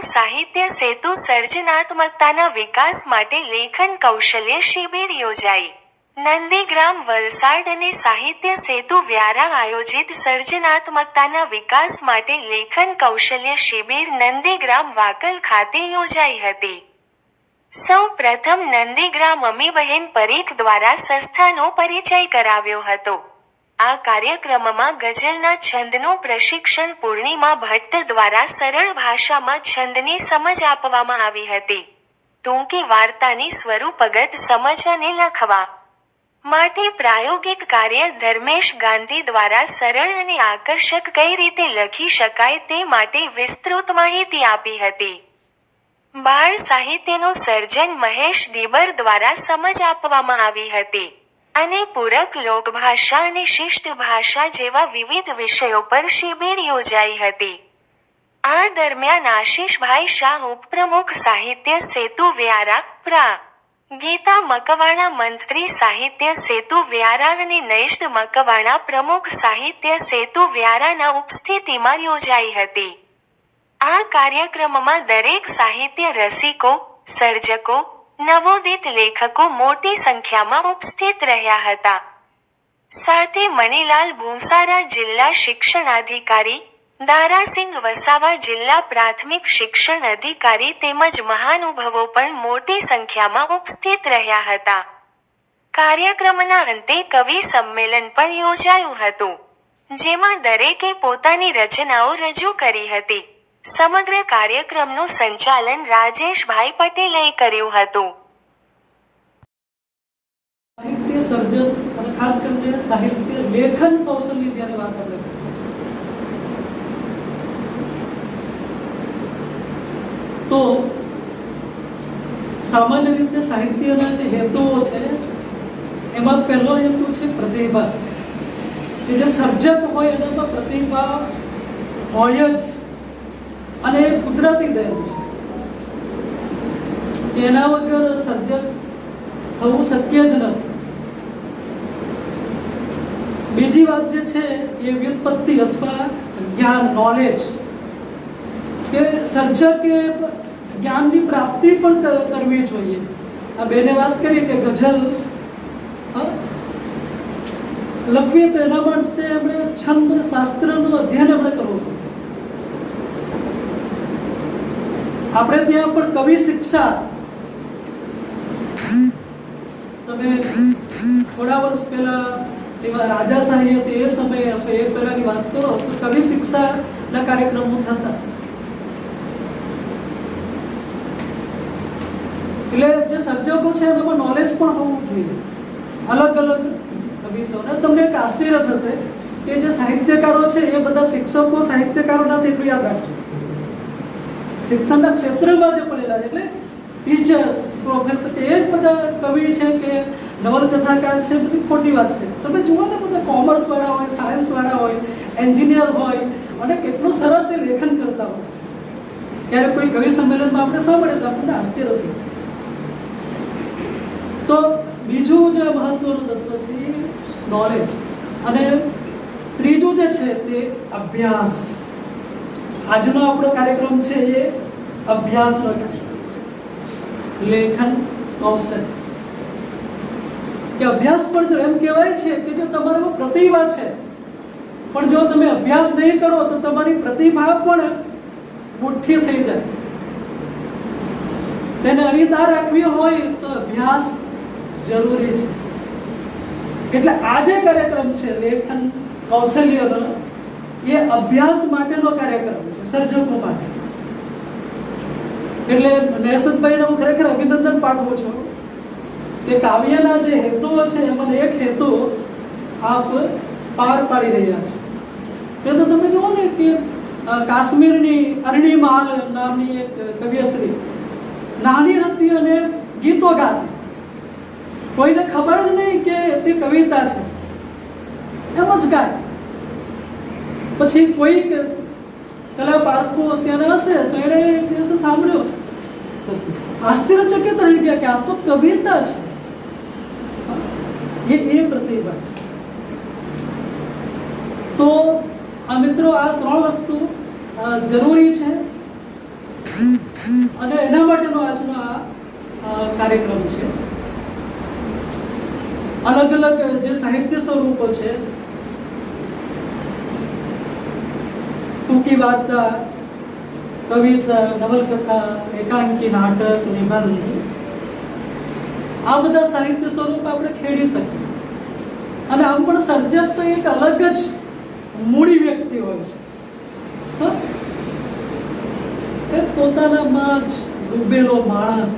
સાહિત્ય સેતુ સર્જનાત્મકતાના વિકાસ માટે લેખન કૌશલ્ય શિબિર યોજાઈ. નંદીગ્રામ વલસાડ અને સાહિત્ય સેતુ વ્યારા આયોજિત સર્જનાત્મકતાના વિકાસ માટે લેખન કૌશલ્ય શિબિર નંદીગ્રામ વાકલ ખાતે યોજાઈ હતી. સૌ પ્રથમ નંદીગ્રામ અમીબહેન પરીખ દ્વારા સંસ્થાનો પરિચય કરાવ્યો હતો. આ કાર્યક્રમમાં ગઝલના છંદનું પ્રશિક્ષણ પૂર્ણિમા ભટ્ટ દ્વારા સરળ ભાષામાં છંદની સમજ આપવામાં આવી હતી. ટૂંકી વાર્તાની સ્વરૂપગત સમજ અને લખવા માટે પ્રાયોગિક કાર્ય ધર્મેશ ગાંધી દ્વારા સરળ અને આકર્ષક કઈ રીતે લખી શકાય તે માટે વિસ્તૃત માહિતી આપી હતી. બાળ સાહિત્યનું સર્જન મહેશ દીબર દ્વારા સમજ આપવામાં આવી હતી. અને પૂરક લોકભાષા અને શિષ્ટ ભાષા જેવા વિવિધ વિષયો પર શિબિર યોજાઈ હતી. આ દરમિયાન આશીષભાઈ શાહ ઉપપ્રમુખ સાહિત્ય સેતુ વ્યારા, પ્રા. ગીતા મકવાણા મંત્રી સાહિત્ય સેતુ વ્યારા અને નૈષ્દ મકવાણા પ્રમુખ સાહિત્ય સેતુ વ્યારાના ઉપસ્થિતિમાં યોજાઈ હતી. આ કાર્યક્રમમાં દરેક સાહિત્ય રસિકો, સર્જકો, નવોદિત લેખકો મોટી સંખ્યામાં ઉપસ્થિત રહ્યા હતા. સાથે મણિલાલ ભૂમસારા જિલ્લા શિક્ષણાધિકારી, દારાસિંગ વસાવા જિલ્લા પ્રાથમિક શિક્ષણ અધિકારી તેમજ મહાનુભાવો પણ મોટી સંખ્યામાં ઉપસ્થિત રહ્યા હતા. કાર્યક્રમના અંતે કવિ સંમેલન પણ યોજાયું હતું, જેમાં દરેકે પોતાની રચનાઓ રજૂ કરી હતી. સમગ્ર કાર્યક્રમનું સંચાલન રાજેશભાઈ પટેલે કર્યું હતું. સાહિત્ય સર્જન અને ખાસ કરીને સાહિત્ય લેખન કૌશલ્ય જ્યારે વાત આપણે તો સામાન્ય રીતે સાહિત્યના જે હેતુઓ છે એમાં પહેલો હેતુ છે પ્રતિભા. કે જે સર્જક હોય એનામાં પ્રતિભા હોય જ અને કુદરતી દેન છે. એના વગર સર્જક થવું શક્ય જ નથી. બીજી વાત જે છે એ વ્યુત્પત્તિ અથવા જ્ઞાન, નોલેજ. કે સર્જકે જ્ઞાનની પ્રાપ્તિ પણ કરવી જોઈએ. આ બેને વાત કરી કે ગઝલ લખવીએ તો એના માટે આપણે છંદ શાસ્ત્રનું અધ્યયન આપણે કરવું જોઈએ. આપણે ત્યાં પણ કવિ શિક્ષા, તમે થોડા વર્ષ પહેલા એવા રાજાશાહી હતી એ સમયે એ પહેલાની વાત કરો તો કવિ શિક્ષાના કાર્યક્રમો થતા. એટલે જે સર્જકો છે એનામાં નોલેજ પણ હોવું જોઈએ, અલગ અલગ વિષયોને. તમને એક આશ્ચર્ય થશે કે જે સાહિત્યકારો છે એ બધા શિક્ષકો સાહિત્યકારો નથી, એટલું યાદ રાખજો. શિક્ષણના ક્ષેત્રમાં જે પડેલા છે એટલે ટીચર્સ, પ્રોફેસર કે એ જ બધા કવિ છે કે નવલકથાકાર છે, બધી ખોટી વાત છે. તમે જુઓ ને બધા કોમર્સ વાળા હોય, સાયન્સ વાળા હોય, એન્જિનિયર હોય અને કેટલું સરસ એ લેખન કરતા હોય છે. ત્યારે કોઈ કવિ સંમેલનમાં આપણે સાંભળે તો આપણને આશ્ચર્ય થાય. તો બીજું જે મહત્વનું તત્વ છે એ નોલેજ, અને ત્રીજું જે છે તે અભ્યાસ. આજનો આપણો કાર્યક્રમ છે એ અભ્યાસનો લેખન કૌશલ્ય. કે અભ્યાસ પણ એમ કહેવાય છે કે જો તમારામાં પ્રતિભા છે પણ જો તમે અભ્યાસ નહીં કરો તો તમારી પ્રતિભા પણ મુઠ્ઠી થઈ જાય. તેને અણીદાર રાખવી હોય તો અભ્યાસ જરૂરી છે. એટલે આ જે કાર્યક્રમ છે લેખન કૌશલ્યનો એ અભ્યાસ માટેનો કાર્યક્રમ છે, સર્જકો માટે. એટલે નેસતભાઈને હું ખરેખર અભિનંદન પાઠવું છું કે કાવ્યના જે હેતુઓ છે એમાં એક હેતુ આપ પાર પાડી રહ્યા છો. એ તો તમે જુઓ ને કે કાશ્મીરની અરણીમાલ નામની એક કવિયત્રી નાની હતી અને ગીતો ગાતી. કોઈને ખબર જ નહીં કે તે કવિતા છે, એમ જ ગાય. પછી કોઈ કલા પારખો ત્યાં હશે તો એણે એક દિવસે સાંભળ્યું, આશ્ચર્યચકિત રહી ગયા કે આ તો કવિતા છે. એ પ્રતિભા છે. તો આ મિત્રો આ ત્રણ વસ્તુ જરૂરી છે. અને એના માટેનો આજનો આ કાર્યક્રમ છે. અલગ અલગ જે સાહિત્ય સ્વરૂપો છે, ટૂંકી વાર્તા, કવિતા, નવલકથા, એકાંકી, નાટક, નિબંધ, આ બધા સાહિત્ય સ્વરૂપ આપણે ખેડી શકીએ. અને આમ પણ સર્જક તો એક અલગ જ મૂડી વ્યક્તિ હોય છે. એ પોતાનામાં જ ડૂબેલો માણસ,